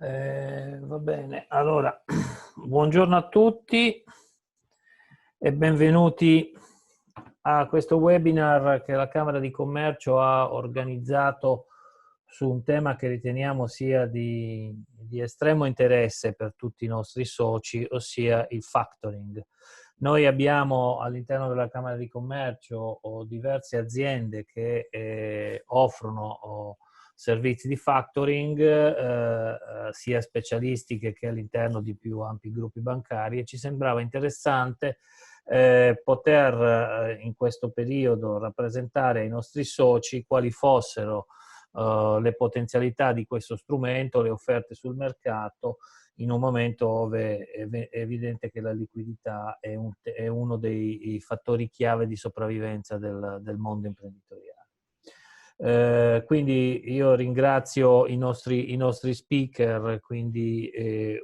Va bene, allora, buongiorno a tutti e benvenuti a questo webinar che la Camera di Commercio ha organizzato su un tema che riteniamo sia di estremo interesse per tutti i nostri soci, ossia il factoring. Noi abbiamo all'interno della Camera di Commercio diverse aziende che offrono servizi di factoring, sia specialistiche che all'interno di più ampi gruppi bancari, e ci sembrava interessante poter in questo periodo rappresentare ai nostri soci quali fossero le potenzialità di questo strumento, le offerte sul mercato, in un momento dove è evidente che la liquidità è uno dei fattori chiave di sopravvivenza del mondo imprenditoriale. Quindi io ringrazio i nostri speaker, quindi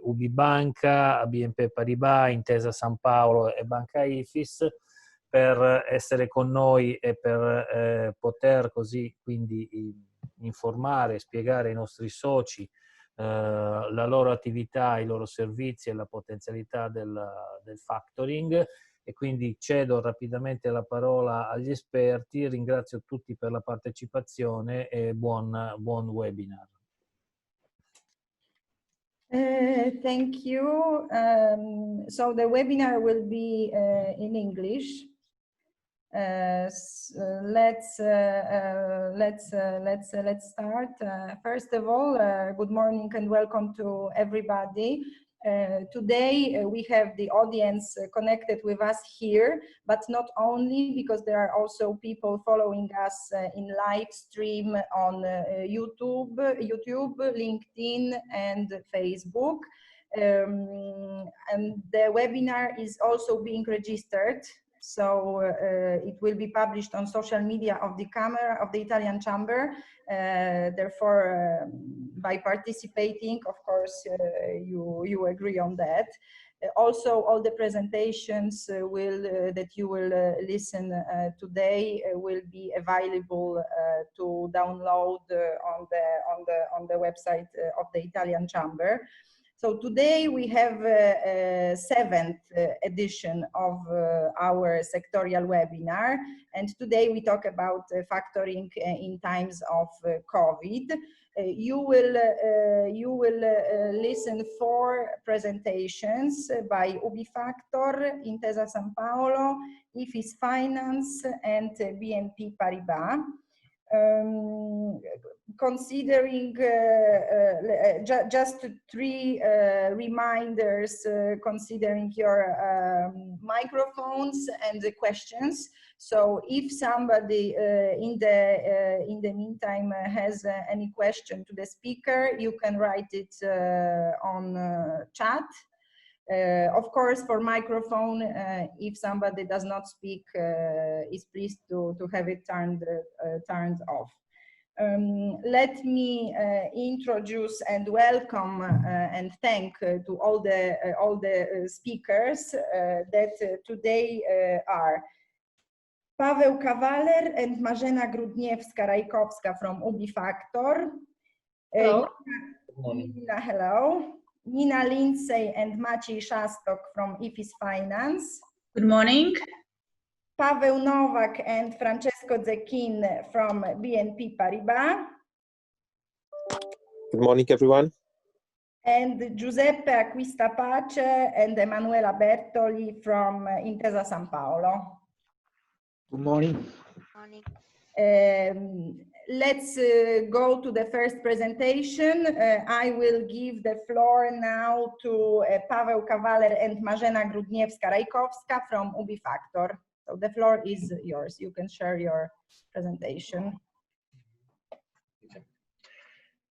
UBI Banca, BNP Paribas, Intesa San Paolo e Banca Ifis, per essere con noi e per poter così quindi informare e spiegare ai nostri soci la loro attività, i loro servizi e la potenzialità del factoring. E quindi cedo rapidamente la parola agli esperti. Ringrazio tutti per la partecipazione e buon webinar. Thank you. So the webinar will be in English. Let's start. First of all, good morning and welcome to everybody. Today we have the audience connected with us here, but not only, because there are also people following us in live stream on YouTube, LinkedIn and Facebook. And the webinar is also being registered. So it will be published on social media of the Camera of the Italian Chamber. Therefore, by participating, of course, you agree on that. Also, all the presentations that you will listen today will be available to download on the website of the Italian Chamber. So today we have a seventh edition of our sectorial webinar, and today we talk about factoring in times of COVID. You will listen 4 presentations by UBI Factor, Intesa San Paolo, Ifis Finance, and BNP Paribas. Considering just 3 reminders, considering your microphones and the questions. So if somebody in the meantime has any question to the speaker, you can write it on chat. Of course, for microphone, if somebody does not speak, is pleased to have it turned off. Let me introduce and welcome and thank to all the speakers that today are Paweł Kawaler and Marzena Grudniewska-Rajkowska from UBI Factor. Hello. Hello. Nina Lindsay and Maciej Szastok from Ifis Finance. Good morning. Paweł Nowak and Francesco Zechin from BNP Paribas. Good morning, everyone. And Giuseppe Acquista Pace and Emanuela Bertoli from Intesa San Paolo. Good morning. Let's go to the first presentation. I will give the floor now to Paweł Kawaler and Marzena Grudniewska-Rajkowska from UBI Factor. So the floor is yours. You can share your presentation.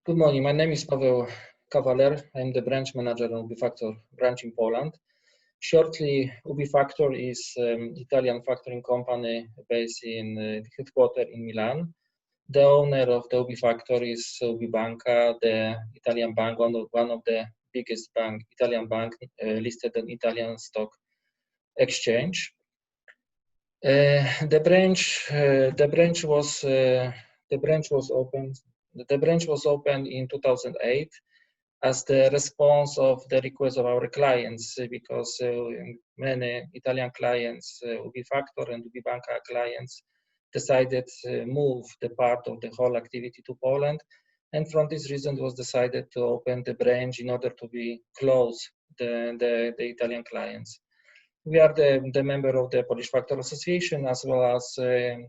Good morning. My name is Paweł Kawaler. I'm the branch manager of UBI Factor branch in Poland. Shortly, UBI Factor is an Italian factoring company based in the headquarters in Milan. The owner of the UBI Factor is UBI Banca, the Italian bank, one of the biggest Italian bank listed on Italian stock exchange. The branch was opened in 2008 as the response of the request of our clients, because many Italian clients, Ubifactor and Ubibanca clients, decided to move the part of the whole activity to Poland. And from this reason, it was decided to open the branch in order to be close the Italian clients. We are the member of the Polish Factor Association, as well as a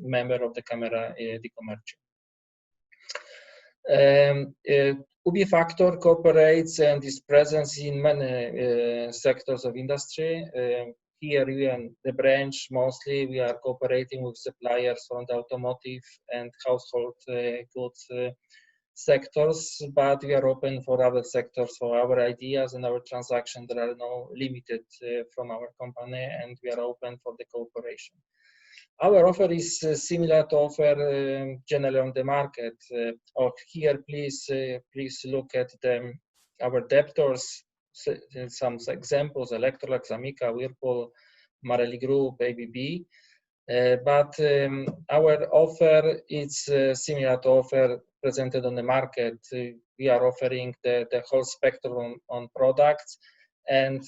member of the Camera di Commercio. Ubifactor cooperates and is present in many sectors of industry. Here we are the branch, mostly we are cooperating with suppliers from the automotive and household goods sectors, but we are open for other sectors. For our ideas and our transactions, there are no limited from our company, and we are open for the cooperation. Our offer is similar to offer generally on the market. Here, please look at our debtors. Some examples: Electrolux, Amica, Whirlpool, Marelli Group, ABB. But our offer is similar to offer presented on the market. We are offering the whole spectrum on products, and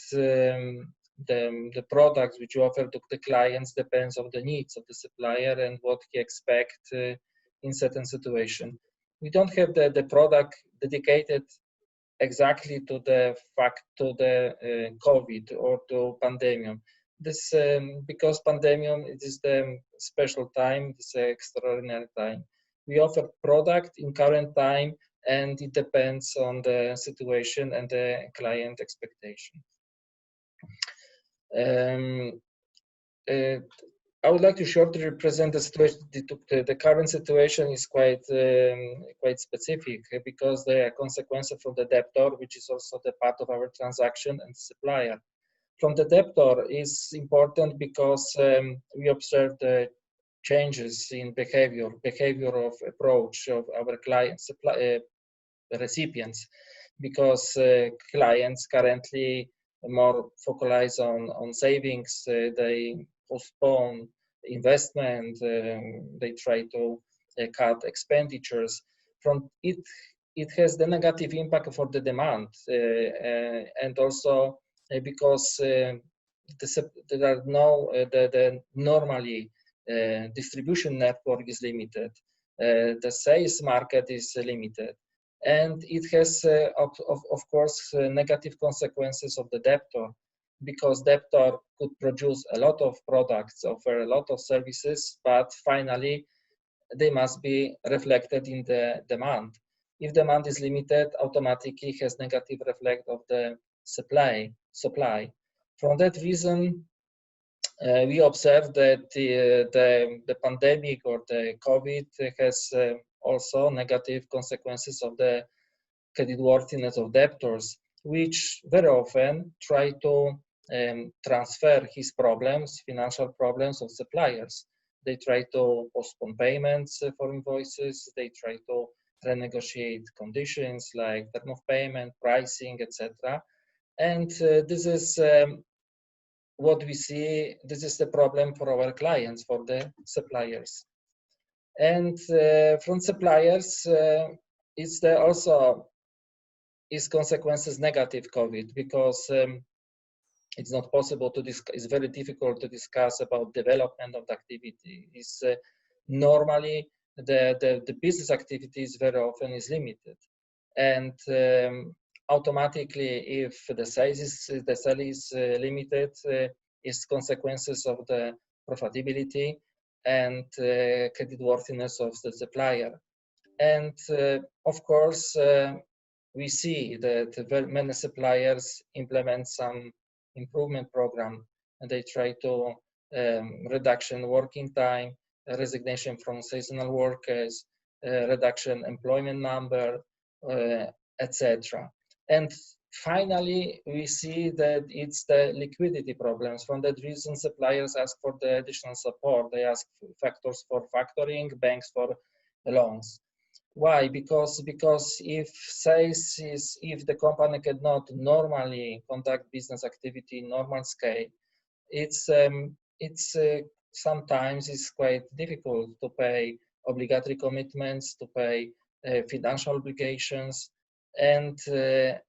the products which you offer to the clients depends on the needs of the supplier and what he expects in certain situation. We don't have the product dedicated exactly to the COVID or to pandemic. This because pandemic, it is the special time, it's an extraordinary time. We offer product in current time, and it depends on the situation and the client expectation. I would like to shortly represent the situation. The current situation is quite specific, because there are consequences from the debtor, which is also the part of our transaction, and the supplier. From the debtor is important because we observe the changes in behavior of approach of our clients, recipients, because clients currently more focalize on savings, they postpone investment, they try to cut expenditures. From it has the negative impact for the demand, and also because there are no the normally distribution network is limited, the sales market is limited, and it has of course negative consequences of the debtor, because debtor could produce a lot of products, offer a lot of services, but finally they must be reflected in the demand. If demand is limited, automatically has negative reflect of the supply. From that reason, we observe that the pandemic or the COVID has also negative consequences of the creditworthiness of debtors, which very often try to transfer his problems, financial problems, of suppliers. They try to postpone payments for invoices. They try to renegotiate conditions like term of payment, pricing, etc. And this is what we see. This is the problem for our clients, for the suppliers. And from suppliers, it's also its consequences negative COVID, because it's not possible to discuss. It's very difficult to discuss about development of the activity. It's normally the business activities very often is limited, and automatically, if the sale is limited, its consequences of the profitability and creditworthiness of the supplier. And of course, we see that very many suppliers implement some improvement program, and they try to reduction working time, resignation from seasonal workers, reduction employment number, etc. And finally, we see that it's the liquidity problems. From that reason, suppliers ask for the additional support. They ask factors for factoring, banks for loans. Why? Because if the company cannot normally conduct business activity in normal scale, it's sometimes it's quite difficult to pay obligatory commitments, to pay financial obligations, and the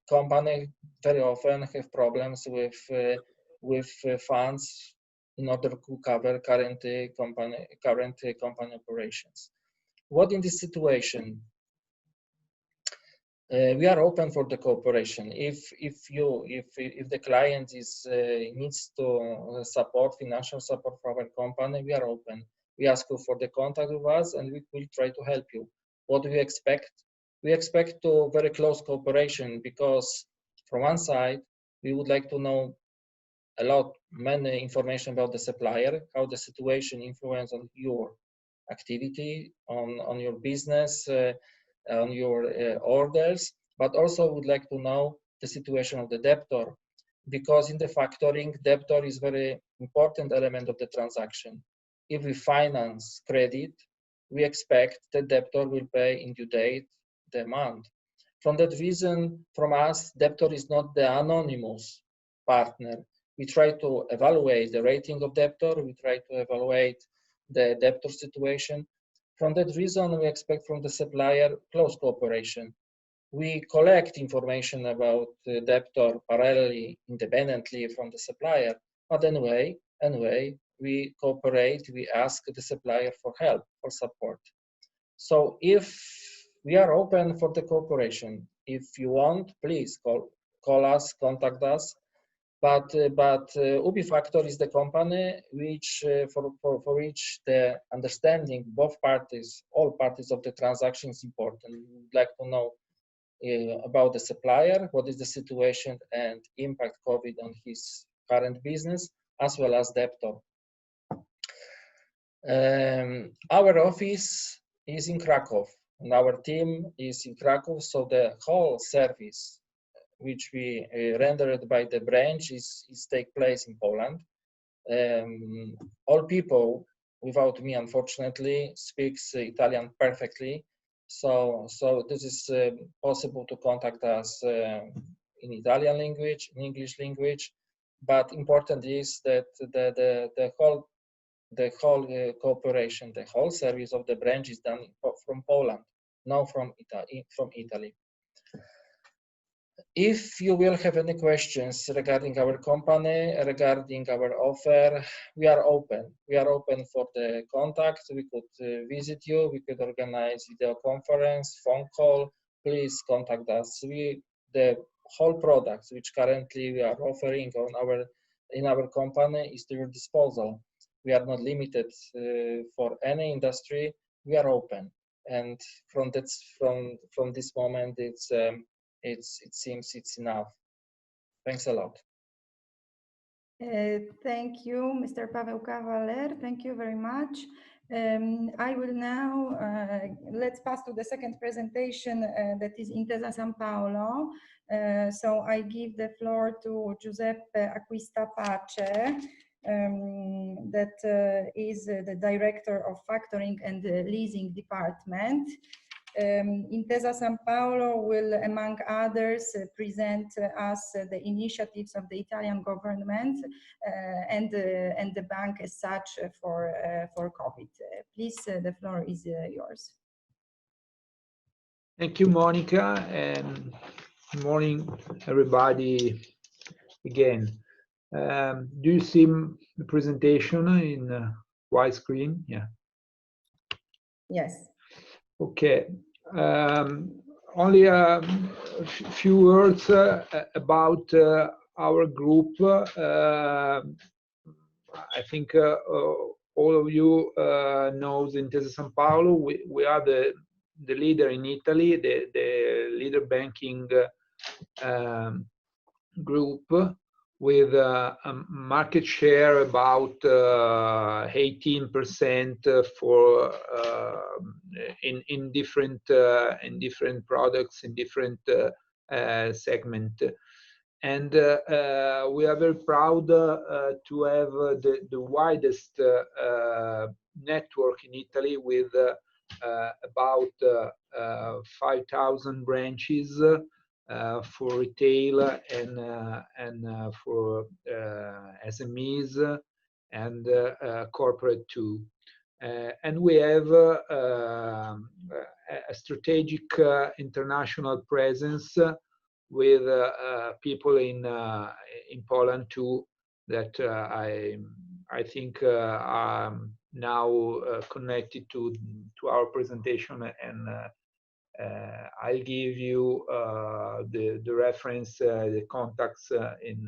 company very often have problems with funds in order to cover current company operations. What in this situation? We are open for the cooperation. If the client needs to support, financial support for our company, we are open. We ask you for the contact with us, and we will try to help you. What do we expect? We expect to very close cooperation, because from one side we would like to know many information about the supplier, how the situation influence on your activity, on your business, on your orders, but also would like to know the situation of the debtor, because in the factoring, debtor is very important element of the transaction. If we finance credit, we expect the debtor will pay in due date the amount. From that reason, from us, debtor is not the anonymous partner. We try to evaluate the rating of debtor, we try to evaluate the debtor situation. From that reason, we expect from the supplier close cooperation. We collect information about the debtor parallelly, independently from the supplier, but anyway, we cooperate, we ask the supplier for help, for support. So if we are open for the cooperation, if you want, please call us, contact us. But Ubifactor is the company which for which the understanding both parties, all parties of the transaction is important. We would like to know about the supplier, what is the situation and impact COVID on his current business, as well as debtor. Our office is in Krakow and our team is in Krakow, so the whole service which we rendered by the branch is take place in Poland. All people, without me unfortunately, speaks Italian perfectly, so this is possible to contact us in Italian language, in English language, but important is that the whole cooperation, the whole service of the branch is done from Poland, not from Italy. If you will have any questions regarding our company, regarding our offer, we are open. We are open for the contact. We could visit you. We could organize video conference, phone call. Please contact us. The whole products which currently we are offering in our company is to your disposal. We are not limited for any industry. We are open, and from this moment, it seems it's enough. Thanks a lot. Thank you, Mr. Paweł Kawaler. Thank you very much. I will now, let's pass to the second presentation that is Intesa Sanpaolo. So I give the floor to Giuseppe Acquista Pace, that is the Director of Factoring and Leasing Department. Intesa Sanpaolo will, among others, present us the initiatives of the Italian government and the bank as such for COVID. Please, the floor is yours. Thank you, Monica, and good morning, everybody. Again, do you see the presentation in widescreen? Yeah. Yes. Okay. Only a few words about our group. I think all of you knows Intesa Sanpaolo. We are the leader in Italy, the leader banking group, with a market share about 18% for in different products, in different segment, and we are very proud to have the widest network in Italy, with about 5,000 branches for retail and for SMEs and a strategic international presence with people in Poland too, that I think are now connected to our presentation, and I'll give you the reference, the contacts in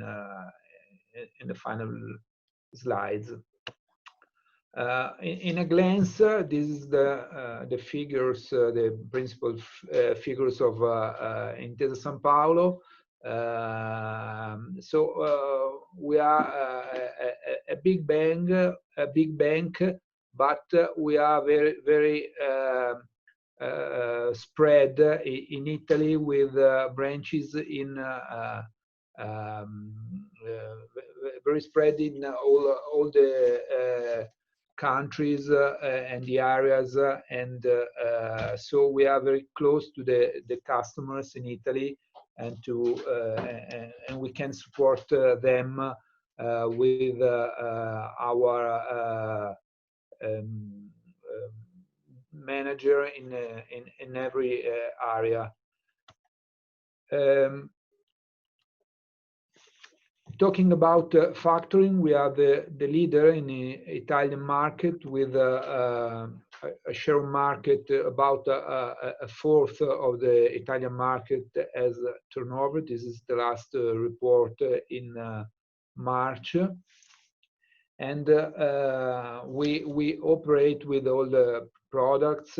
the final slides. In a glance, this is the figures, the principal figures of Intesa Sanpaolo. So we are a big bank, but we are very spread in Italy, with branches in very spread in all the countries and the areas, and so we are very close to the customers in Italy, and and we can support them with our manager in every area. Talking about factoring, we are the leader in the Italian market, with a share market about a fourth of the Italian market as turnover. This is the last report in March. And we operate with all the products.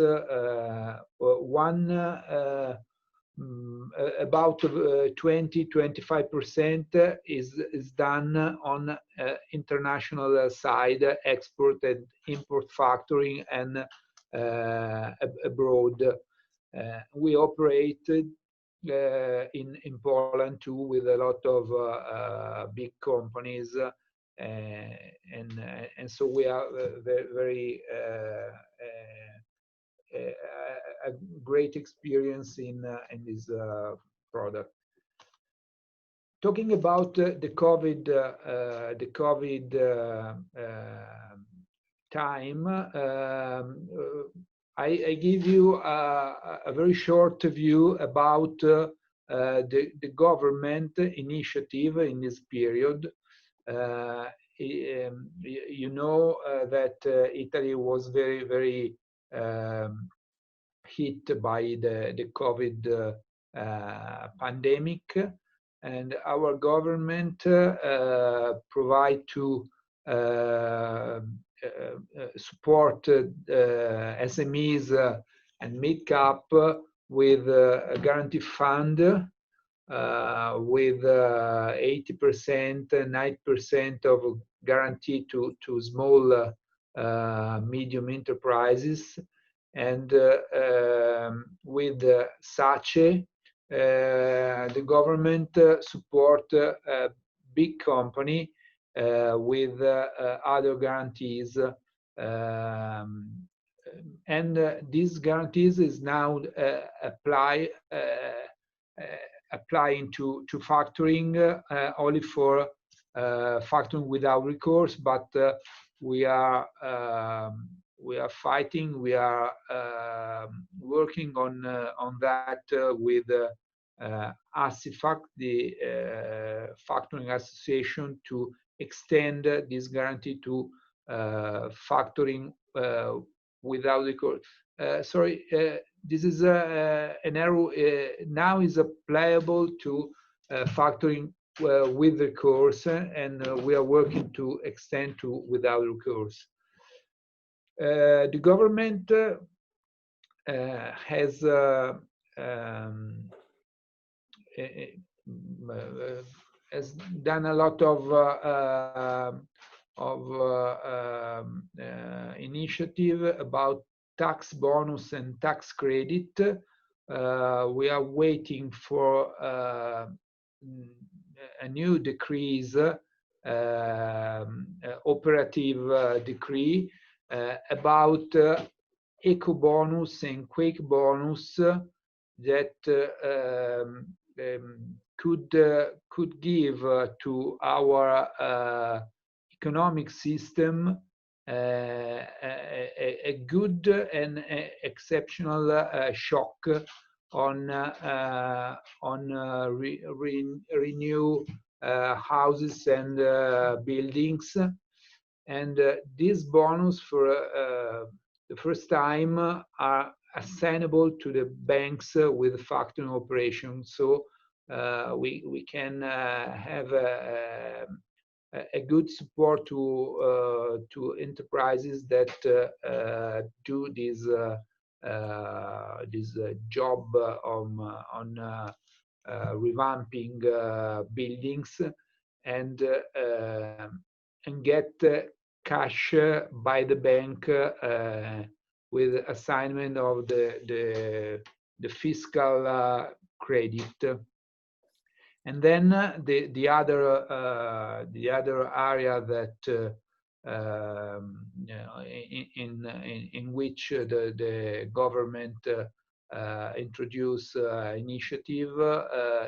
About 20-25% is done on international side, export and import factoring, and abroad. We operated in Poland too, with a lot of big companies, and so we are very a great experience in this product. Talking about the COVID time, I give you a very short view about the government initiative in this period. You know that Italy was very hit by the COVID pandemic, and our government provide to support SMEs and mid-cap with a guarantee fund with 80%, 90% of guarantee to small medium enterprises. And with SACE, the government support a big company with other guarantees. And these guarantees is now applying to factoring, only for factoring without recourse, but we are fighting, we are working on that with ASIFAC, the Factoring Association, to extend this guarantee to factoring without recourse. Sorry, this is an error. Now is applicable to factoring with recourse, and we are working to extend to without recourse. The government has done a lot of initiative about tax bonus and tax credit. We are waiting for a new decrees, operative decree about eco bonus and quake bonus that could give to our economic system a good and exceptional shock on renew houses and buildings, and this bonus for the first time are assignable to the banks with factoring operations. So we can have a good support to enterprises that do this job on revamping buildings and get cash by the bank with assignment of the fiscal credit. And then the other area that in which the government introduce initiative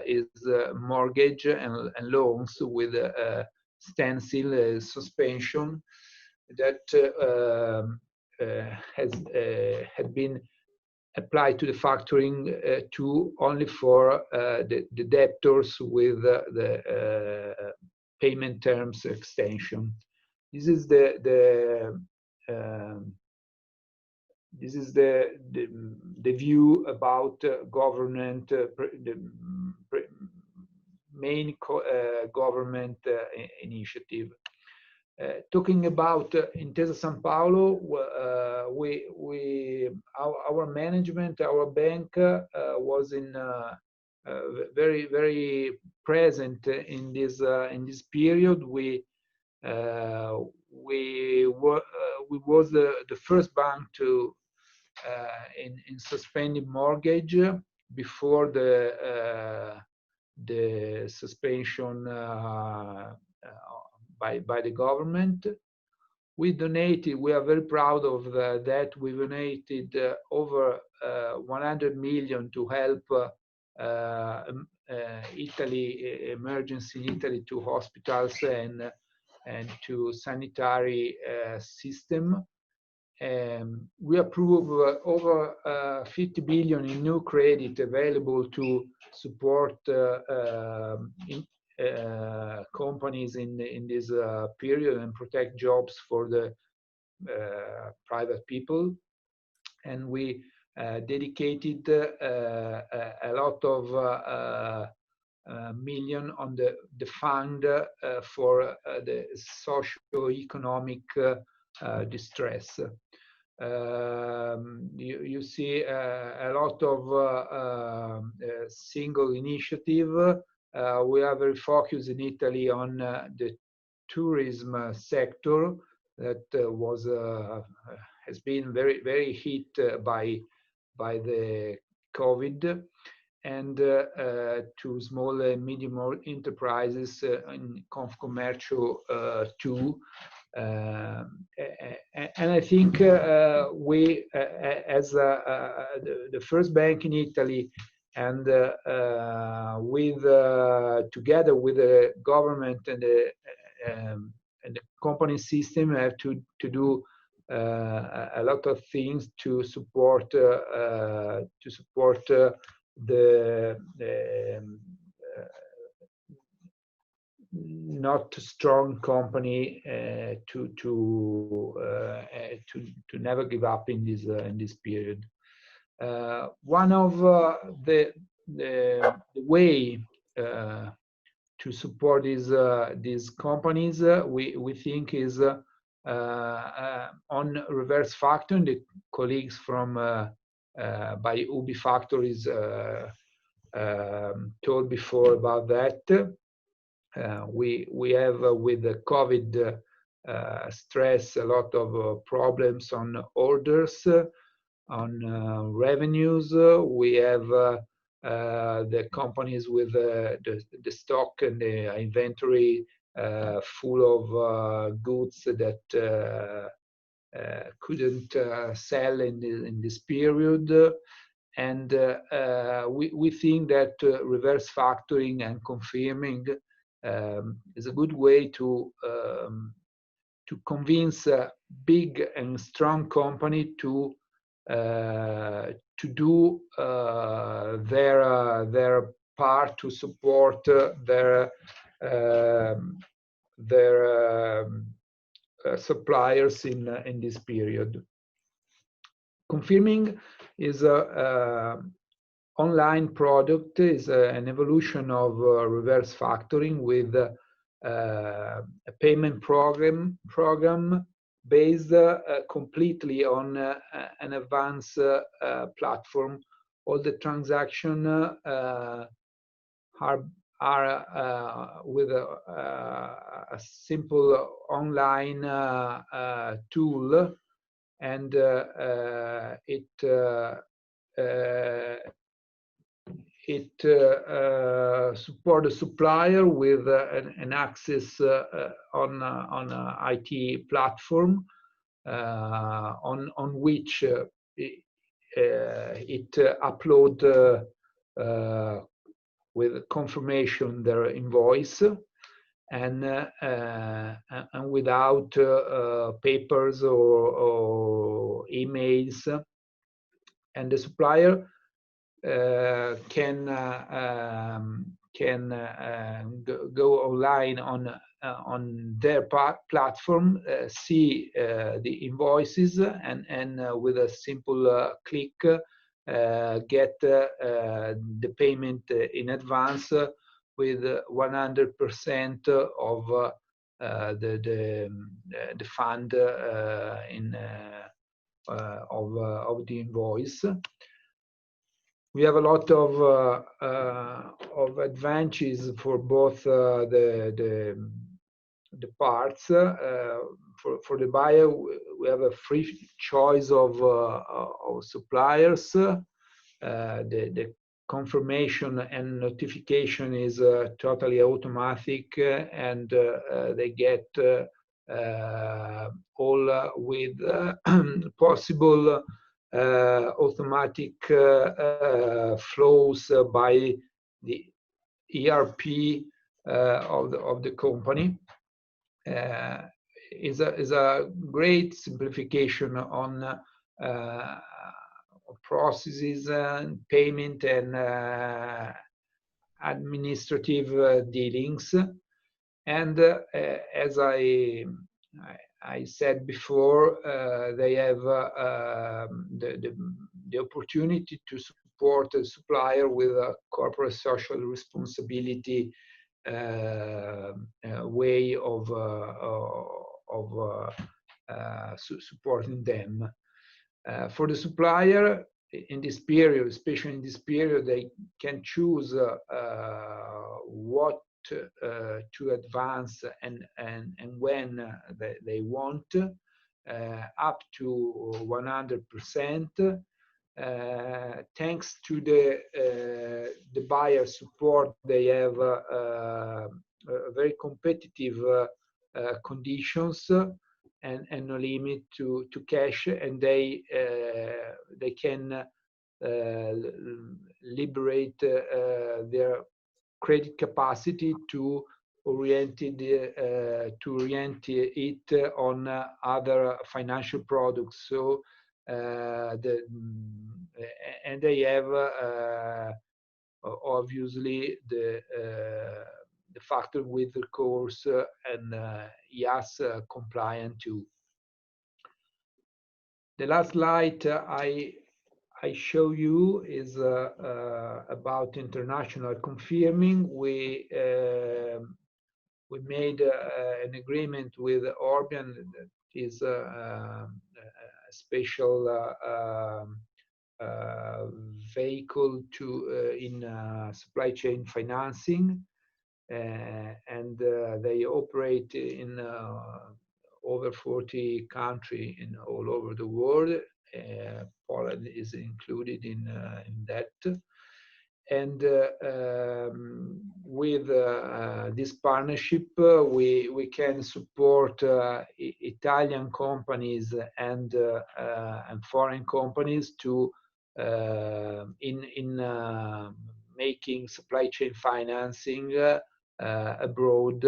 is mortgage and loans with standstill suspension that had been applied to the factoring to only for the debtors with the payment terms extension. This is the view about government, the main government initiative. Talking about Intesa Sanpaolo, our management, our bank was in very present in this period. We was the first bank to in suspending mortgage before the suspension by the government. We donated, we are very proud of that, we donated over 100 million to help Italy, emergency in Italy, to hospitals and to sanitary system. We approved over 50 billion in new credit available to support companies in this period and protect jobs for the private people. And we dedicated a lot of million on the fund for the socio-economic distress. You see a lot of single initiative. We are very focused in Italy on the tourism sector that has been very hit by the COVID, and to small and medium enterprises in Confcommercio too. And I think we, as the first bank in Italy, and together with the government and the company system, have to do a lot of things to support the not strong company to never give up in this period. One of the way to support these companies, we think, is on reverse factoring. The colleagues from by UBI Factories told before about that. We have with the COVID stress a lot of problems on orders, on revenues. We have the companies with the stock and the inventory full of goods that couldn't sell in this period. And we think that reverse factoring and confirming is a good way to convince a big and strong company to do their part to support their suppliers in this period. Confirming is a online product, is an evolution of reverse factoring with a payment program based completely on an advanced platform. All the transactions are with a simple online tool, and it support the supplier with an access on an IT platform on which it upload with confirmation their invoice, and without papers or emails, and the supplier can go online on their platform, see the invoices, and with a simple click get the payment in advance with 100% of the fund of the invoice. We have a lot of advantages for both the parts. For the buyer, we have a free choice of suppliers. The confirmation and notification is totally automatic, and they get all with possible automatic flows by the ERP of the company. Is a great simplification on processes and payment and administrative dealings. And as I said before, they have the opportunity to support a supplier with a corporate social responsibility way of supporting them. For the supplier, in this period, especially in this period, they can choose what to advance and when they want, up to 100%. Thanks to the buyer support, they have very competitive conditions and no limit to cash, and they can liberate their credit capacity to orient it on other financial products. So and they have obviously the factor with the course and IAS compliant too. The last slide I show you is about international confirming. We made an agreement with Orbian, that is a special vehicle in supply chain financing, and they operate in over 40 countries in all over the world. Poland is included in that. And with this partnership, we can support Italian companies and foreign companies to in making supply chain financing abroad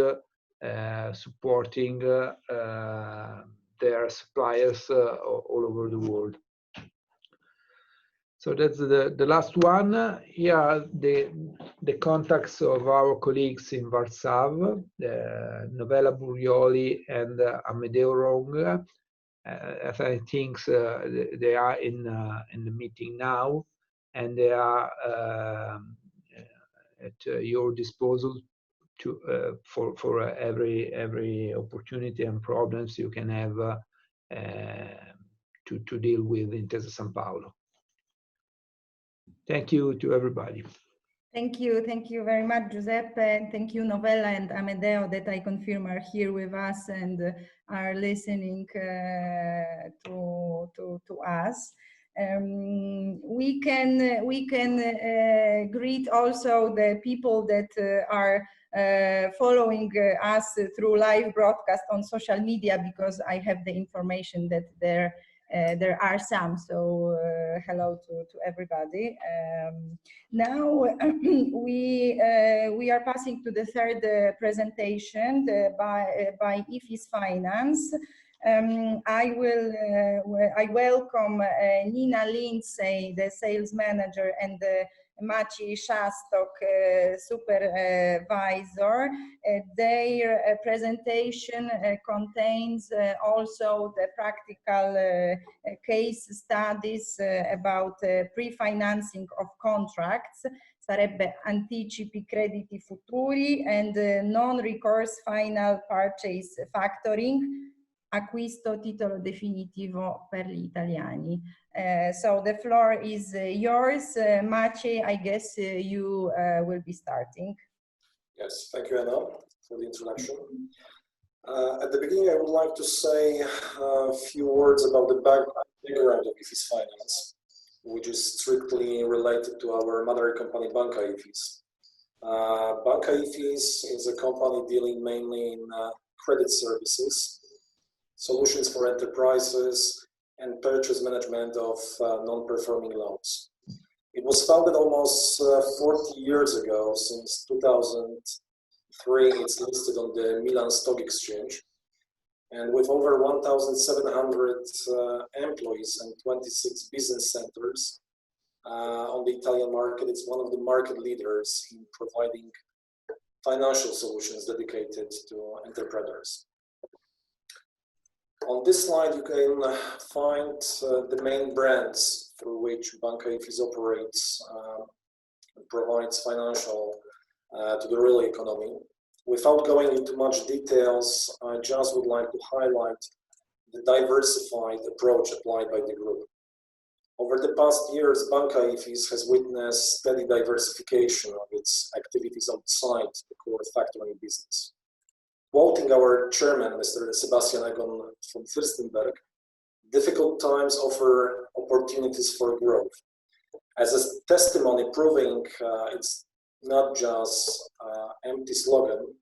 supporting their suppliers all over the world. So that's the last one. Here are the contacts of our colleagues in Warsaw, Novella Burioli and Amedeo Ronga. As I think they are in the meeting now, and they are at your disposal for every opportunity and problems you can have to deal with Intesa Sanpaolo. Thank you to everybody. Thank you very much, Giuseppe, and thank you, Novella and Amedeo, that I confirm are here with us and are listening to us. We can greet also the people that are following us through live broadcast on social media, because I have the information that there are some. So hello to everybody. Now we are passing to the third presentation by IFIS Finance. I welcome Nina Lindsay, the sales manager, and Maciej Szastok, supervisor. Their presentation contains also the practical case studies about pre-financing of contracts, sarebbe anticipi crediti futuri, and non-recourse final purchase factoring, acquisto titolo definitivo per gli italiani. So the floor is yours. Maciej, I guess you will be starting. Yes, thank you, Anna, for the introduction. At the beginning, I would like to say a few words about the background of IFIS Finance, which is strictly related to our mother company, Banca IFIS. Banca IFIS is a company dealing mainly in credit services, solutions for enterprises, and purchase management of non-performing loans. It was founded almost 40 years ago. Since 2003, it's listed on the Milan Stock Exchange. And with over 1,700 employees and 26 business centers on the Italian market, it's one of the market leaders in providing financial solutions dedicated to entrepreneurs. On this slide, you can find the main brands through which Banca IFIS operates and provides financial to the real economy. Without going into much details, I just would like to highlight the diversified approach applied by the group. Over the past years, Banca IFIS has witnessed steady diversification of its activities outside the core factoring business. Quoting our chairman, Mr. Sebastian Egon from Fürstenberg, difficult times offer opportunities for growth. As a testimony proving it's not just empty slogan,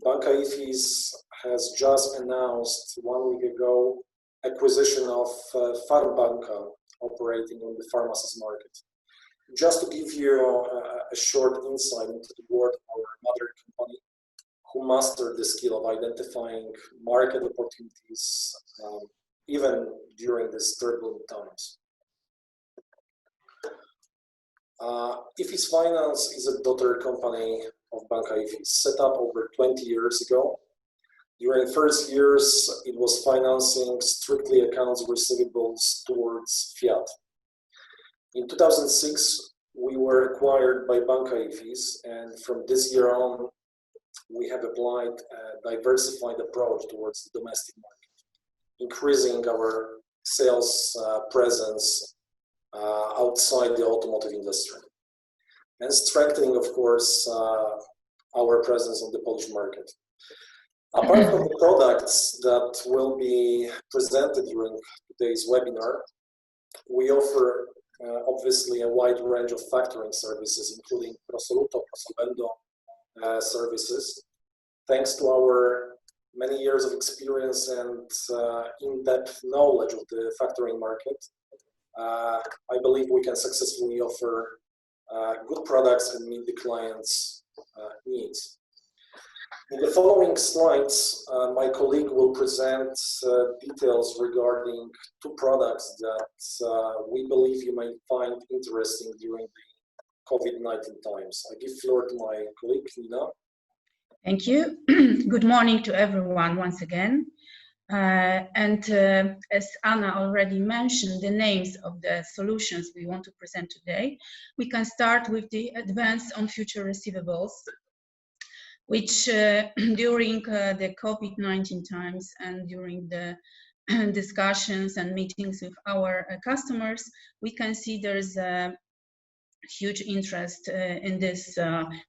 Banca IFIS has just announced 1 week ago acquisition of Farmbanka, operating on the pharmacies market. Just to give you a short insight into the work of our mother company, who mastered the skill of identifying market opportunities even during these turbulent times. IFIS Finance is a daughter company of Banca IFIS, set up over 20 years ago. During the first years, it was financing strictly accounts receivables towards Fiat. In 2006, we were acquired by Banca IFIS, and from this year on, we have applied a diversified approach towards the domestic market, increasing our sales presence outside the automotive industry, and strengthening, of course, our presence on the Polish market. Apart from the products that will be presented during today's webinar, we offer obviously a wide range of factoring services, including Prosoluto, Prosolvendo services. Thanks to our many years of experience and in-depth knowledge of the factoring market, I believe we can successfully offer good products and meet the clients' needs. In the following slides, my colleague will present details regarding two products that we believe you may find interesting during the COVID-19 times. I give floor to my colleague, Nina. Thank you. Good morning to everyone once again. As Anna already mentioned the names of the solutions we want to present today, we can start with the advance on future receivables, which during the COVID-19 times and during the discussions and meetings with our customers, we can see there's a huge interest in this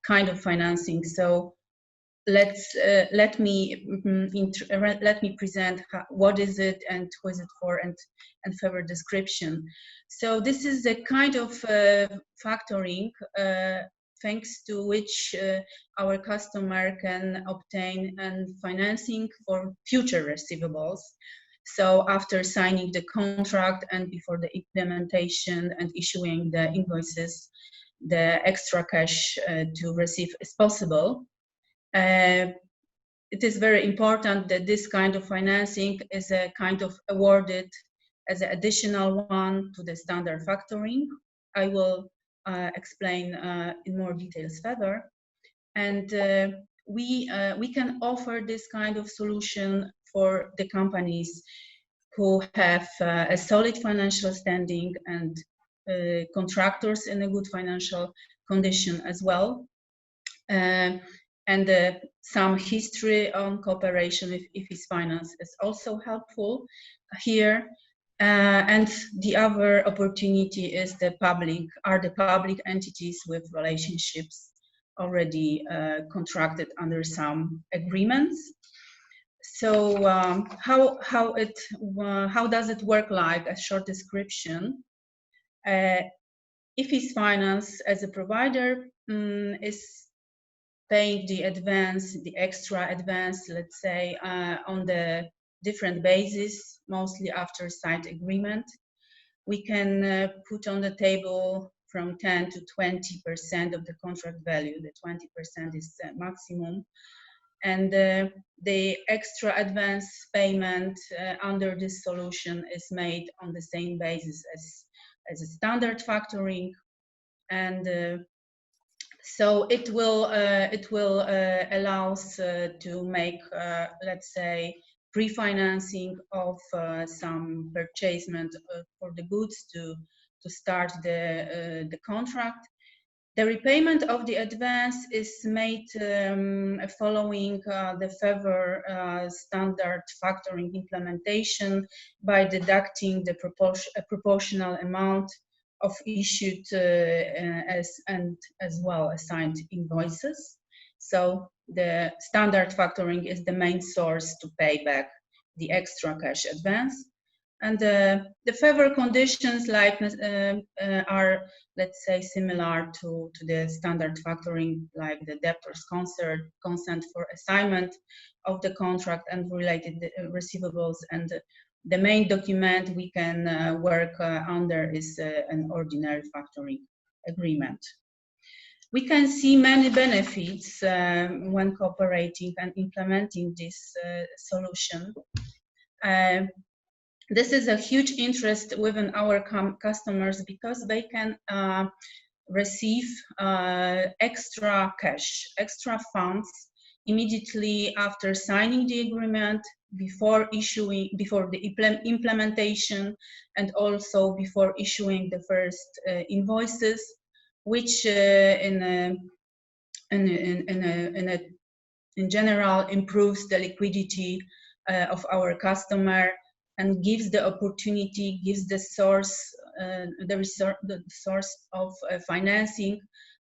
kind of financing. So let me present what is it and who is it for, and further description. So this is a kind of factoring thanks to which our customer can obtain financing for future receivables. So after signing the contract and before the implementation and issuing the invoices, the extra cash to receive is possible. It is very important that this kind of financing is a kind of awarded as an additional one to the standard factoring. I will explain in more details further. And we can offer this kind of solution for the companies who have a solid financial standing and contractors in a good financial condition as well. And some history on cooperation with IFIS Finance is also helpful here. And the other opportunity is the public entities with relationships already contracted under some agreements. So how does it work? Like a short description. IFIS Finance as a provider is paying the advance, the extra advance, let's say, on the different bases, mostly after signed agreement. We can put on the table from 10 to 20% of the contract value. The 20% is the maximum. And the extra advance payment under this solution is made on the same basis as a standard factoring. And so it will allow us to make, let's say, pre-financing of some purchasement for the goods to start the contract. The repayment of the advance is made following the further standard factoring implementation by deducting the proportional amount of issued as well as signed invoices. So the standard factoring is the main source to pay back the extra cash advance. And the further conditions like are, let's say, similar to the standard factoring, like the debtor's consent for assignment of the contract and related receivables. And the main document we can work under is an ordinary factoring agreement. We can see many benefits when cooperating and implementing this solution. This is a huge interest within our customers because they can receive extra cash, extra funds immediately after signing the agreement, before the implementation, and also before issuing the first invoices, which in general improves the liquidity of our customer and gives the opportunity, gives the source, the source of financing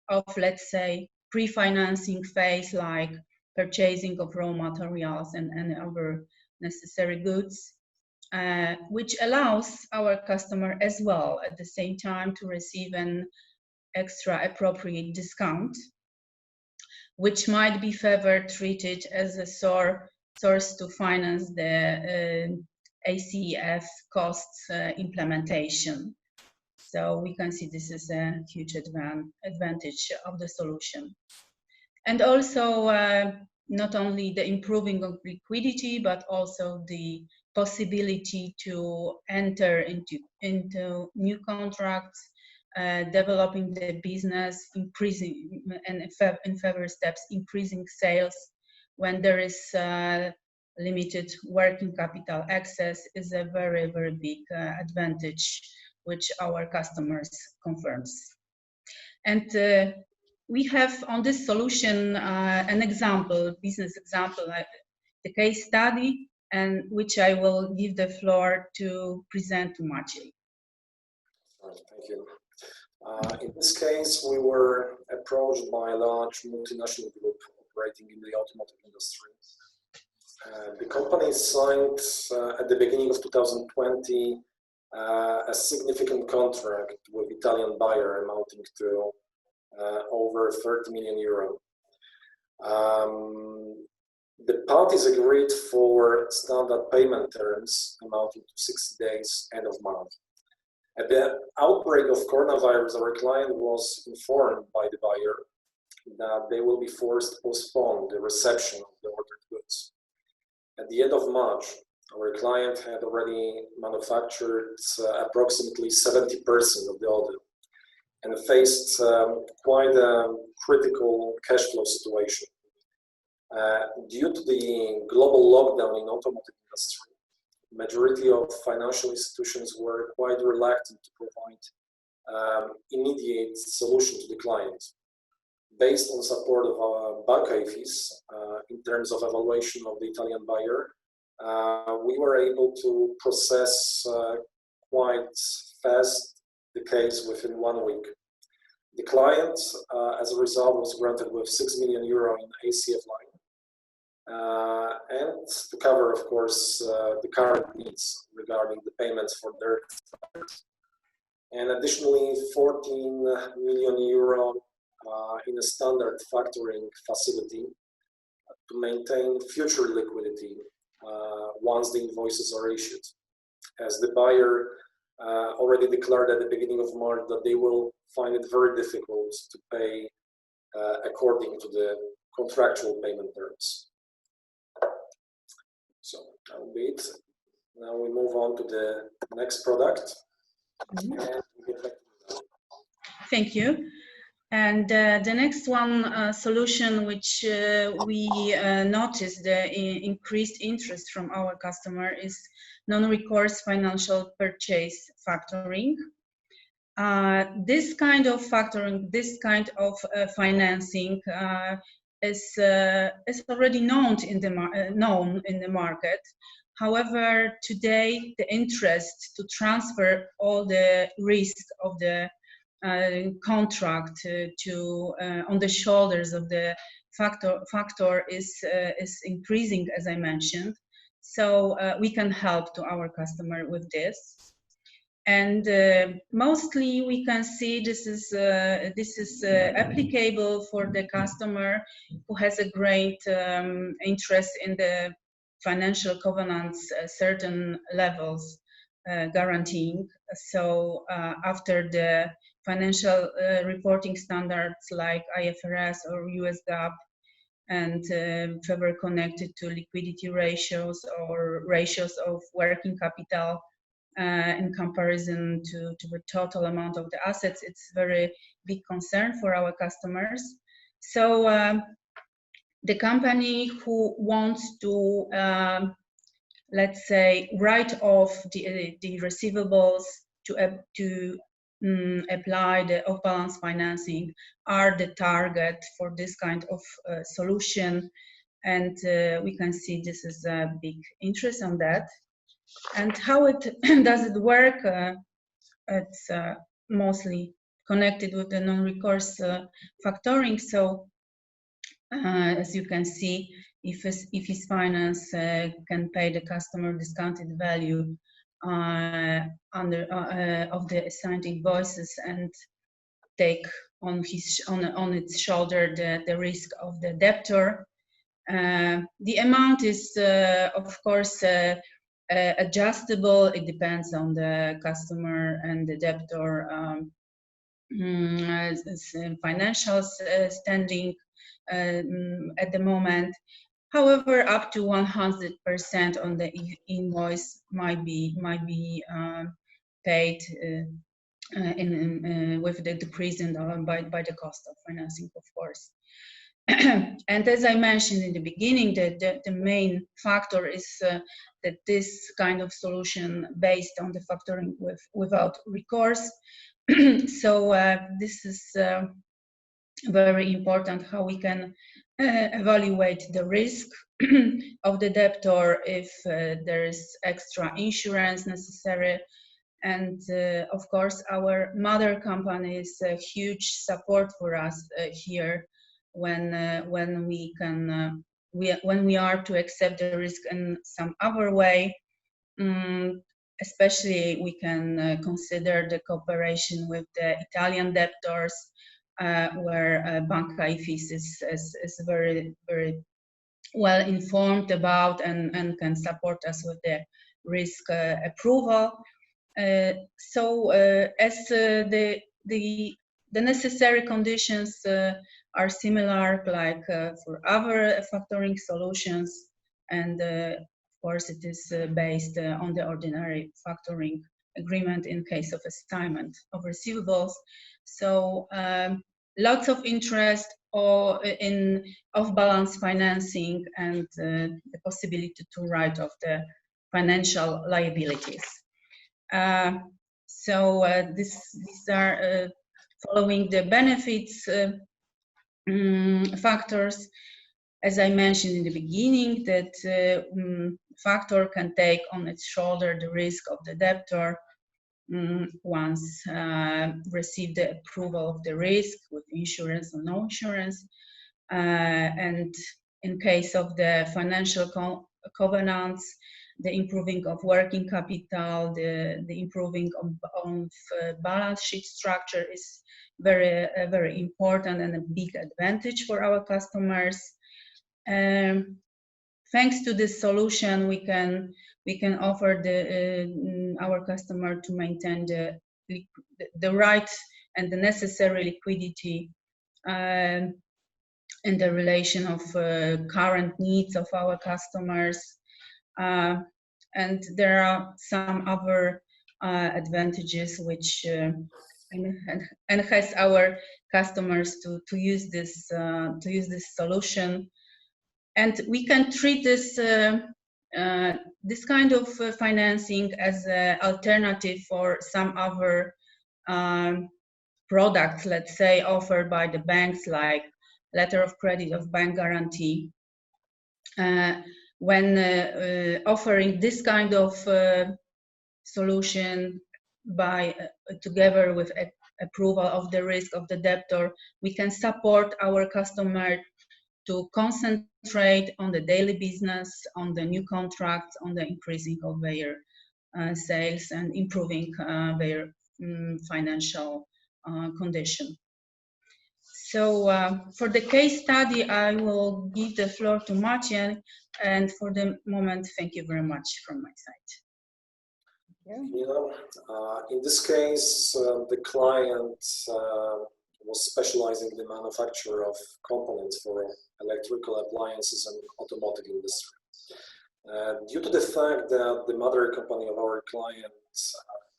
of, let's say, pre-financing phase, like purchasing of raw materials and other necessary goods, which allows our customer as well at the same time to receive an extra appropriate discount, which might be further treated as a source to finance the ACF costs implementation. So we can see this is a huge advantage of the solution. And also not only the improving of liquidity, but also the possibility to enter into new contracts, developing the business, increasing, and in further steps, increasing sales when there is limited working capital access is a very, very big advantage, which our customers confirms. And we have on this solution an example, business example, the case study, and which I will give the floor to present to Maciej. Thank you. In this case, we were approached by a large multinational group operating in the automotive industry. The company signed at the beginning of 2020 a significant contract with Italian buyer amounting to over 30 million euro. The parties agreed for standard payment terms amounting to 60 days, end of month. At the outbreak of coronavirus, our client was informed by the buyer that they will be forced to postpone the reception of the ordered goods. At the end of March, our client had already manufactured approximately 70% of the order and faced quite a critical cash flow situation. Due to the global lockdown in automotive industry, majority of financial institutions were quite reluctant to provide immediate solution to the client. Based on support of our Banca Ifis, in terms of evaluation of the Italian buyer, we were able to process quite fast the case within 1 week. The client, as a result, was granted with 6 million euro in ACF line, and to cover, of course, the current needs regarding the payments for their customers. And additionally, 14 million euro in a standard factoring facility to maintain future liquidity once the invoices are issued, as the buyer already declared at the beginning of March that they will find it very difficult to pay according to the contractual payment terms. So that will be it. Now we move on to the next product. Thank you. And the next one solution which we noticed the increased interest from our customer is non-recourse financial purchase factoring. This kind of factoring, this kind of financing is already known in the market. However, today the interest to transfer all the risk of the contract on the shoulders of the factor is increasing, as I mentioned. So we can help to our customer with this. And mostly we can see this is applicable for the customer who has a great interest in the financial covenants, certain levels guaranteeing. So after the financial reporting standards like IFRS or US GAAP, and further connected to liquidity ratios or ratios of working capital in comparison to the total amount of the assets, it's very big concern for our customers. So the company who wants to, let's say, write off the receivables to apply the off-balance financing are the target for this kind of solution, and we can see this is a big interest on that. And how it does it work? It's mostly connected with the non-recourse factoring. So as you can see, if his finance can pay the customer discounted value of the assigned invoices and take on its shoulder the risk of the debtor. The amount is of course adjustable. It depends on the customer and the debtor financial standing. at the moment. However, up to 100% on the invoice might be paid with the decrease by the cost of financing, of course. And as I mentioned in the beginning, the main factor is that this kind of solution based on the factoring without recourse. So this is very important, how we can evaluate the risk of the debtor, if there is extra insurance necessary. And of course, our mother company is a huge support for us here when we are to accept the risk in some other way. Especially, we can consider the cooperation with the Italian debtors, where Banca IFIS is very well informed about and can support us with the risk approval. So as the necessary conditions are similar, like for other factoring solutions, and of course it is based on the ordinary factoring agreement in case of assignment of receivables. So lots of interest in off-balance financing and the possibility to write off the financial liabilities. These are following the benefits factors. As I mentioned in the beginning, that factor can take on its shoulder the risk of the debtor once receive the approval of the risk with insurance or no insurance. And in case of the financial covenants, the improving of working capital, the improving of balance sheet structure is very important and a big advantage for our customers. Thanks to this solution, we can offer our customer to maintain the right and the necessary liquidity in the relation of current needs of our customers. And there are some other advantages which enhance our customers to use this solution. And we can treat this this kind of financing as an alternative for some other products, let's say, offered by the banks, like letter of credit of bank guarantee. When offering this kind of solution together with approval of the risk of the debtor, we can support our customer to concentrate on the daily business, on the new contracts, on the increasing of their sales and improving their financial condition. So for the case study, I will give the floor to Maciej, and for the moment, thank you very much from my side. In this case, the client was specializing in the manufacture of components for electrical appliances and automotive industry. Due to the fact that the mother company of our client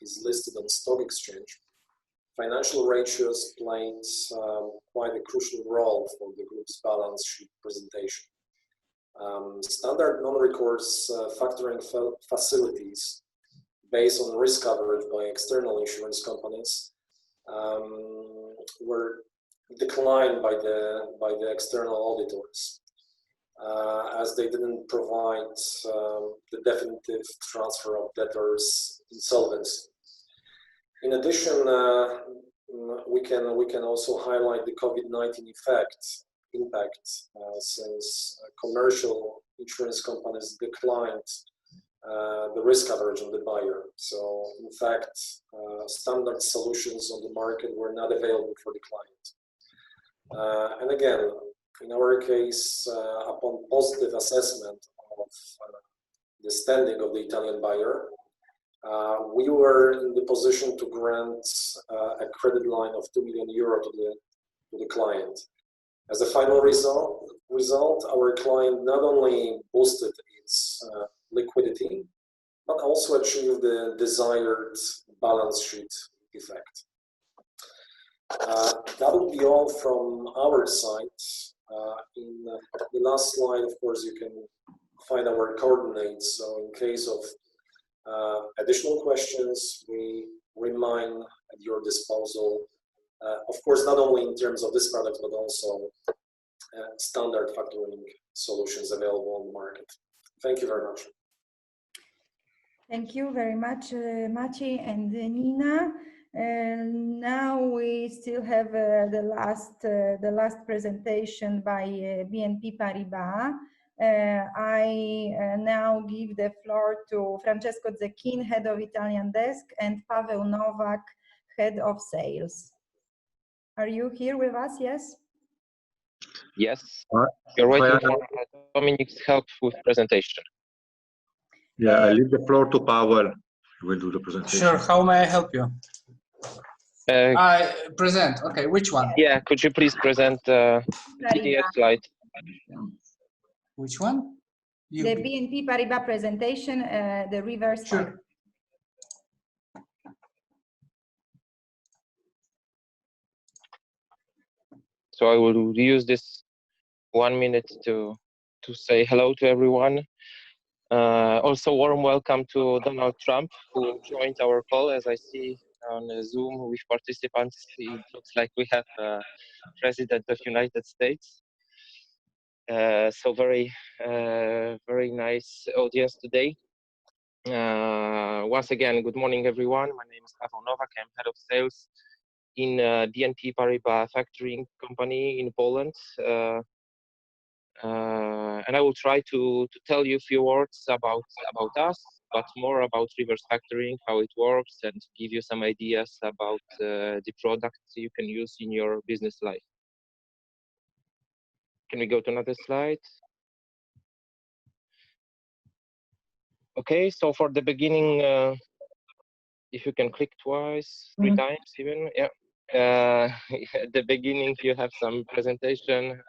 is listed on stock exchange, financial ratios played quite a crucial role for the group's balance sheet presentation. Standard non-recourse factoring facilities based on risk coverage by external insurance companies were declined by the external auditors, as they didn't provide the definitive transfer of debtors' insolvency. In addition, we can also highlight the COVID-19 impact, since commercial insurance companies declined the risk coverage on the buyer. So, in fact, standard solutions on the market were not available for the client. And again, in our case, upon positive assessment of the standing of the Italian buyer, we were in the position to grant a credit line of €2 million to the client. As a final result, our client not only boosted its liquidity, but also achieved the desired balance sheet effect. That would be all from our side. In the last slide, of course, you can find our coordinates. So in case of additional questions, we remain at your disposal. Of course, not only in terms of this product, but also standard factoring solutions available on the market. Thank you very much. Thank you very much, Maciej and Nina. Now we still have the last presentation by BNP Paribas. I now give the floor to Francesco Zecchin, Head of Italian Desk, and Paweł Nowak, Head of Sales. Are you here with us? Yes? Yes. You're waiting for Dominic's help with presentation. Yeah, I leave the floor to Paweł. He will do the presentation. Sure. How may I help you? I present. Okay, which one? Yeah, could you please present the PDF slide? Which one? The BNP Paribas presentation, the reverse. Sure. So I will use this 1 minute to say hello to everyone. Also, warm welcome to Donald Trump, who joined our call. As I see on Zoom with participants, it looks like we have President of United States. So very nice audience today. Once again, good morning, everyone. My name is Paweł Nowak. I'm Head of Sales in BNP Paribas Factoring Company in Poland. And I will try to tell you a few words about us, but more about reverse factoring, how it works, and give you some ideas about the products you can use in your business life. Can we go to another slide? Okay, so for the beginning, if you can click twice, 3 times even, yeah. At the beginning, you have some presentation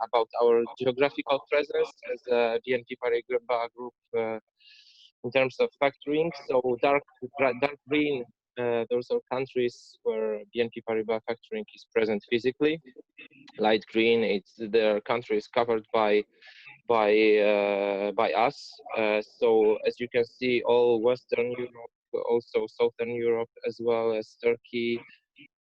about our geographical presence as a BNP Paribas group in terms of factoring. So dark green, those are countries where BNP Paribas factoring is present physically. Light green, it's the countries covered by us. So as you can see, all Western Europe, also Southern Europe, as well as Turkey,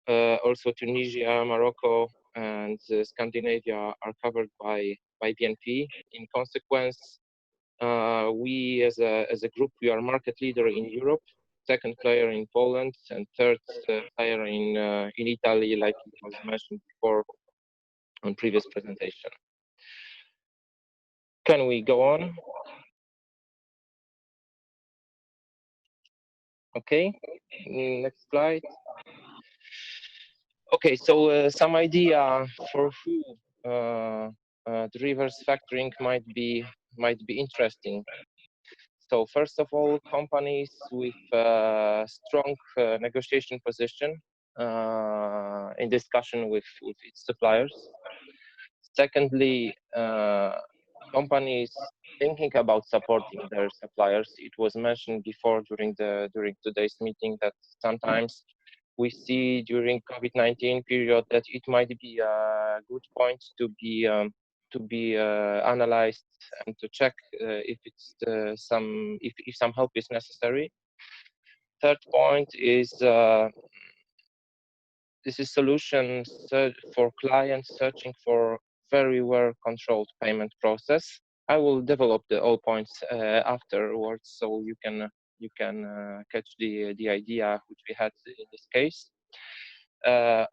also Tunisia, Morocco, and Scandinavia are covered by BNP. In consequence, we as a group, we are market leader in Europe, second player in Poland, and third player in Italy, like it was mentioned before on previous presentation. Can we go on? Okay, next slide. Okay, so some idea for who the reverse factoring might be interesting. So first of all, companies with strong negotiation position in discussion with its suppliers. Secondly, companies thinking about supporting their suppliers. It was mentioned before during today's meeting that sometimes we see during COVID-19 period that it might be a good point to be analyzed and to check if it's if some help is necessary. Third point is this is solutions for clients searching for very well controlled payment process. I will develop all points afterwards, so you can catch the idea which we had in this case.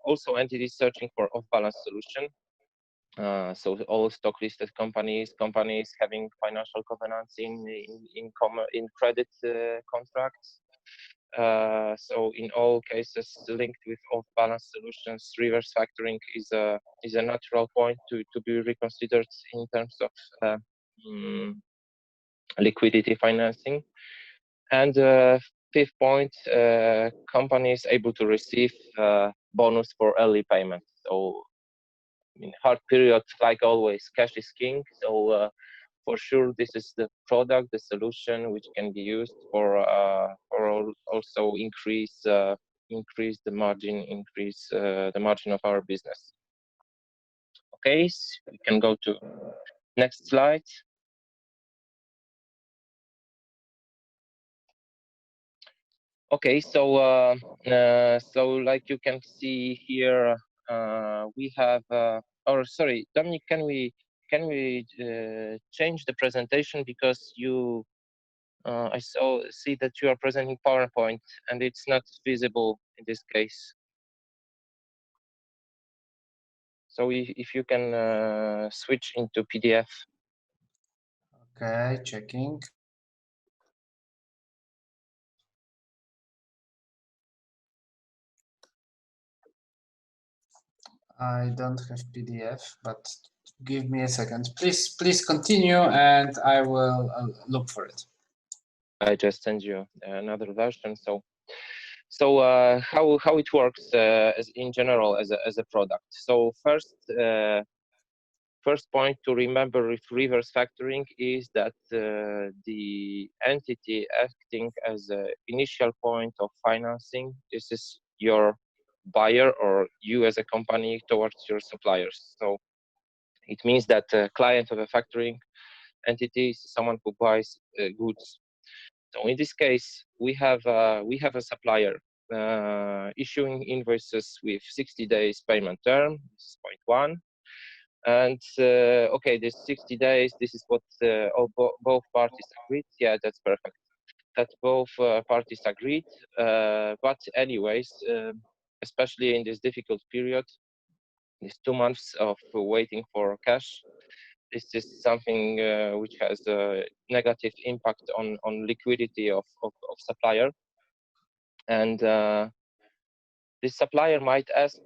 Also, entities searching for off-balance solution. So all stock listed companies having financial covenants in credit contracts. So in all cases linked with off-balance solutions, reverse factoring is a natural point to be reconsidered in terms of liquidity financing. And fifth point, companies able to receive bonus for early payment. So in hard periods, like always, cash is king. So for sure, this is the product, the solution which can be used for also increase the margin, increase the margin of our business. Okay, so we can go to next slide. Okay, so so like you can see here, we have. Or sorry, Dominic, can we change the presentation, because you I see that you are presenting PowerPoint and it's not visible in this case. So if you can switch into PDF. Okay, checking. I don't have PDF, but give me a second. Please continue, and I will look for it. I just send you another version. So how it works as in general as a product. So first point to remember with reverse factoring is that the entity acting as an initial point of financing, this is your buyer or you as a company towards your suppliers. So it means that a client of a factoring entity is someone who buys goods. So in this case, we have a supplier issuing invoices with 60 days payment term. This is point one. And okay, this 60 days, this is what both parties agreed. Yeah, that's perfect. That both parties agreed. But anyways, especially in this difficult period, these 2 months of waiting for cash, this is something which has a negative impact on liquidity of supplier. And this supplier might ask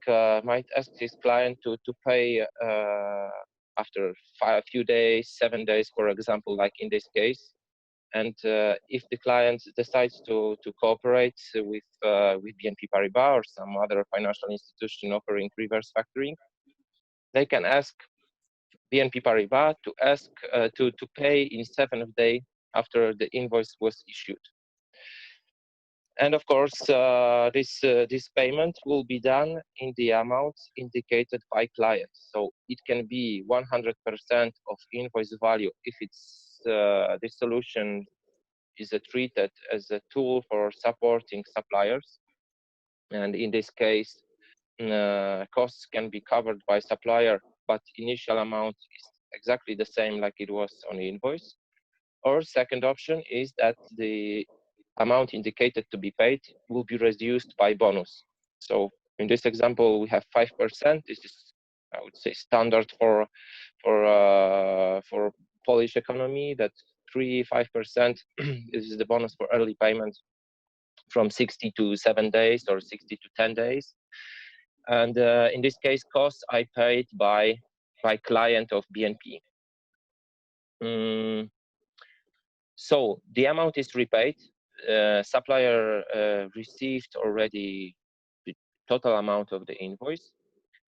his client to pay after a few days, 7 days, for example, like in this case. And if the client decides to cooperate with BNP Paribas or some other financial institution offering reverse factoring, they can ask BNP Paribas to pay in 7th day after the invoice was issued. And of course, this payment will be done in the amount indicated by client. So it can be 100% of invoice value if it's this solution is treated as a tool for supporting suppliers. And in this case, costs can be covered by supplier, but initial amount is exactly the same like it was on the invoice. Or second option is that the amount indicated to be paid will be reduced by bonus. So in this example, we have 5%. This is, I would say, standard for Polish economy. That 5% this is the bonus for early payment from 60 to 7 days or 60 to 10 days. And in this case, costs I paid by client of BNP. So the amount is repaid. Supplier received already the total amount of the invoice,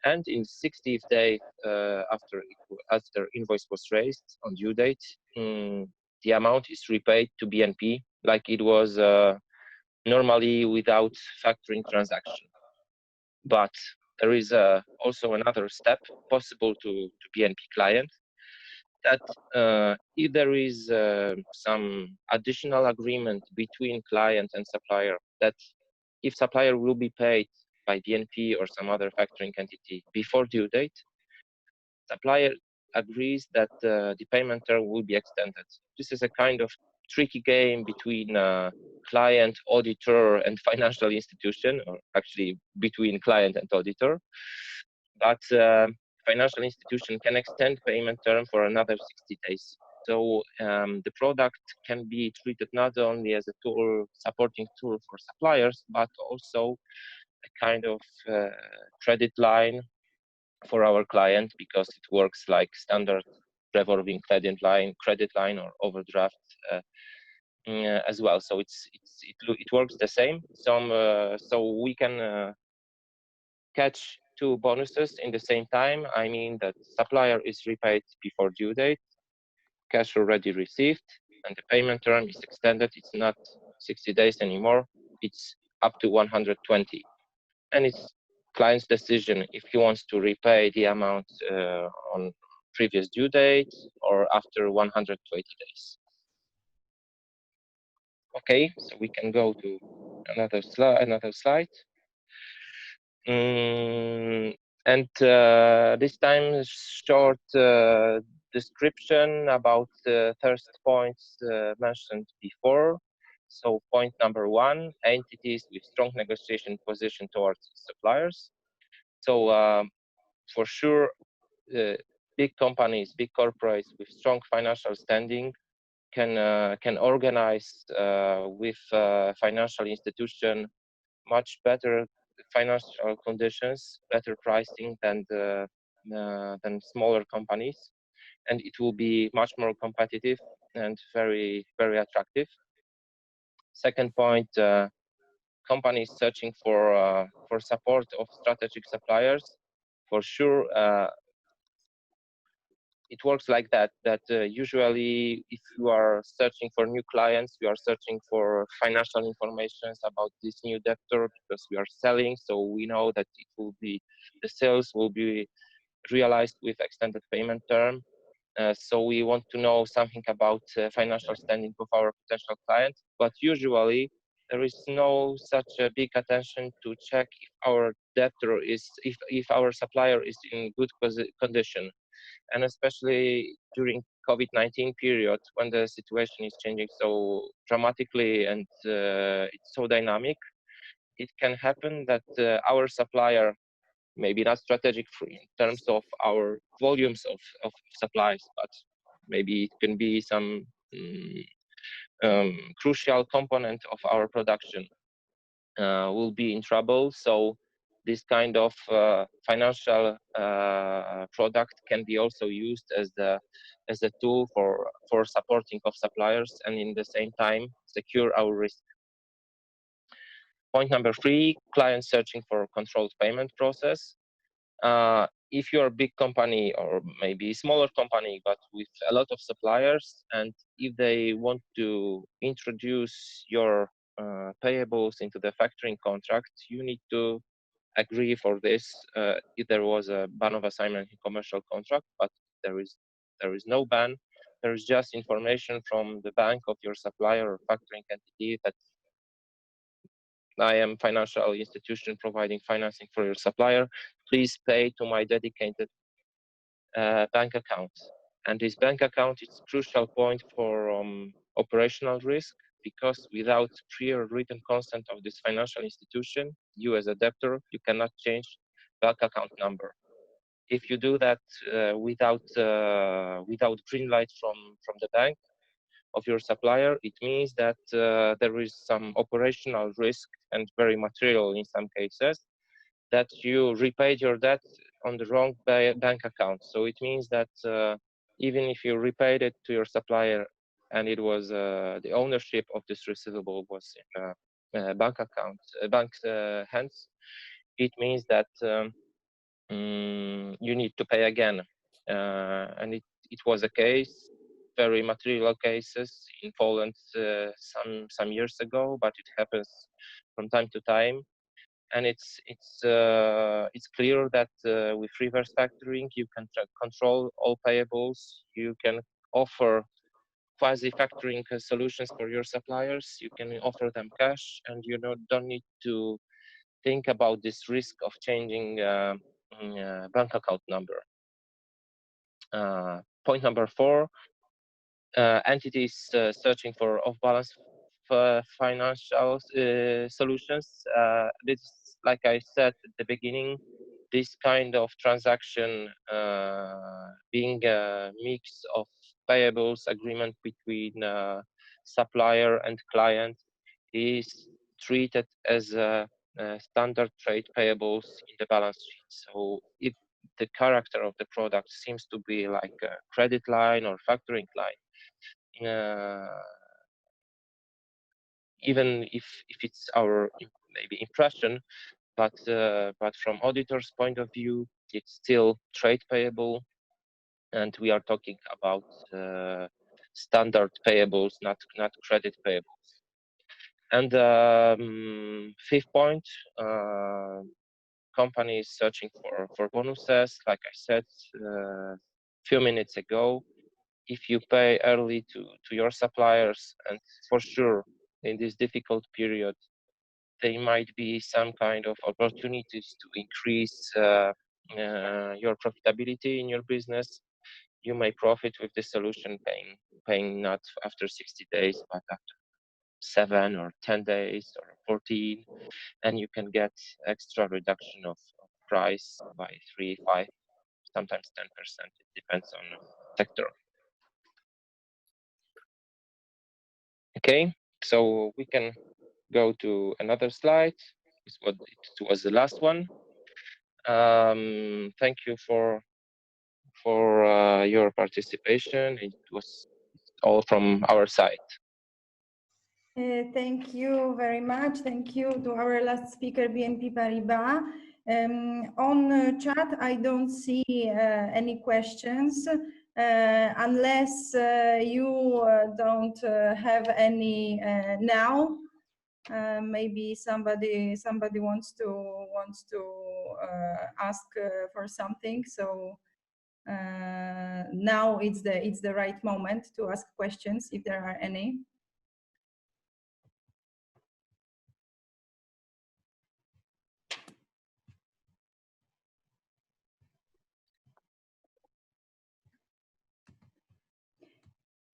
and in 60th day after invoice was raised on due date, the amount is repaid to BNP like it was normally without factoring transaction. But there is also another step possible to BNP client, that if there is some additional agreement between client and supplier, that if supplier will be paid by BNP or some other factoring entity before due date, supplier agrees that the payment term will be extended. This is a kind of tricky game between client, auditor, and financial institution, or actually between client and auditor. But financial institution can extend payment term for another 60 days. So the product can be treated not only as a tool, supporting tool for suppliers, but also a kind of credit line for our client, because it works like standard revolving credit line or overdraft as well. So it works the same. So we can catch two bonuses in the same time. I mean that supplier is repaid before due date, cash already received, and the payment term is extended. It's not 60 days anymore. It's up to 120. And it's client's decision if he wants to repay the amount on previous due date or after 120 days. Okay, so we can go to another slide. And this time short description about the first points mentioned before. So point number one, entities with strong negotiation position towards suppliers. So for sure, big companies, big corporates with strong financial standing can organize with financial institution much better financial conditions, better pricing than smaller companies, and it will be much more competitive and very attractive. Second point, companies searching for support of strategic suppliers. For sure, it works like that. Usually, if you are searching for new clients, you are searching for financial information about this new debtor because we are selling. So we know that the sales will be realized with extended payment term. So we want to know something about financial standing of our potential client. But usually, there is no such a big attention to check if our debtor if our supplier is in good condition. And especially during COVID-19 period, when the situation is changing so dramatically and it's so dynamic, it can happen that our supplier, maybe not strategic in terms of our volumes of supplies, but maybe it can be some crucial component of our production, will be in trouble. So this kind of financial product can be also used as a tool for supporting of suppliers and in the same time secure our risk. Point number three, clients searching for controlled payment process. If you're a big company or maybe a smaller company, but with a lot of suppliers, and if they want to introduce your payables into the factoring contract, you need to agree for this. If there was a ban of assignment in commercial contract, but there is no ban. There is just information from the bank of your supplier or factoring entity that I am financial institution providing financing for your supplier. Please pay to my dedicated bank account. And this bank account is crucial point for operational risk, because without prior written consent of this financial institution, you as a debtor, you cannot change bank account number. If you do that without green light from the bank of your supplier, it means that there is some operational risk, and very material in some cases, that you repaid your debt on the wrong bank account. So it means that even if you repaid it to your supplier and it was the ownership of this receivable was in a bank account, bank's hands, it means that you need to pay again. And it was a case, very material cases in Poland some years ago, but it happens from time to time. And it's clear that with reverse factoring, you can control all payables. You can offer quasi-factoring solutions for your suppliers. You can offer them cash, and you don't need to think about this risk of changing bank account number. Point number four, entities searching for off-balance financial solutions. This, like I said at the beginning, this kind of transaction being a mix of payables agreement between supplier and client is treated as a standard trade payables in the balance sheet. So if the character of the product seems to be like a credit line or factoring line, even if it's our maybe impression, but from auditor's point of view, it's still trade payable, and we are talking about standard payables, not credit payables. And fifth point, company is searching for bonuses. Like I said a few minutes ago, if you pay early to your suppliers, and for sure in this difficult period, there might be some kind of opportunities to increase your profitability in your business. You may profit with the solution, paying not after 60 days, but after 7 or 10 days or 14, and you can get extra reduction of price by 3, 5, sometimes 10%. It depends on sector. Okay, so we can go to another slide. It was the last one. Thank you for your participation. It was all from our side. Thank you very much. Thank you to our last speaker, BNP Paribas. On chat, I don't see any questions. Unless you don't have any now, maybe somebody wants to ask for something. So now it's the right moment to ask questions if there are any.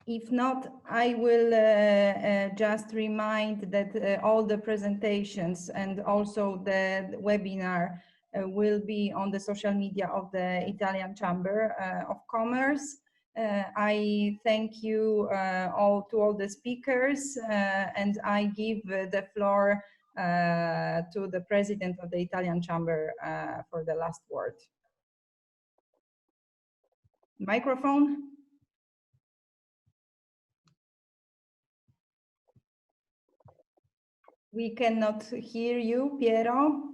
If not, I will just remind that all the presentations and also the webinar will be on the social media of the Italian Chamber of Commerce. I thank you all the speakers, and I give the floor to the President of the Italian Chamber for the last word. Microphone. We cannot hear you, Piero.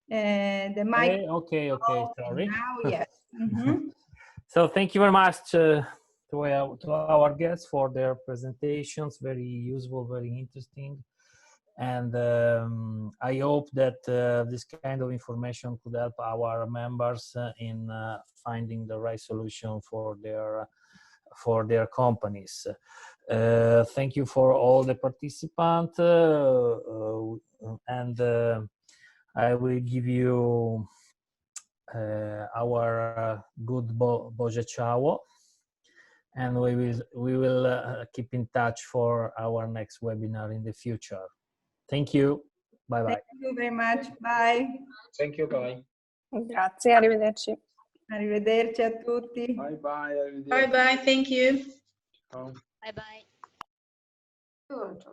The mic. Okay, sorry. Now, yes. Mm-hmm. So thank you very much to our guests for their presentations. Very useful, very interesting. And I hope that this kind of information could help our members in finding the right solution for their companies. Thank you for all the participants, and I will give you our good Boże Ciao, and we will keep in touch for our next webinar in the future. Thank you. Bye bye. Thank you very much. Bye. Thank you. Bye. Grazie, arrivederci. Arrivederci a tutti. Bye bye. Arrivederci. Bye bye. Thank you. Ciao. Bye bye. Good.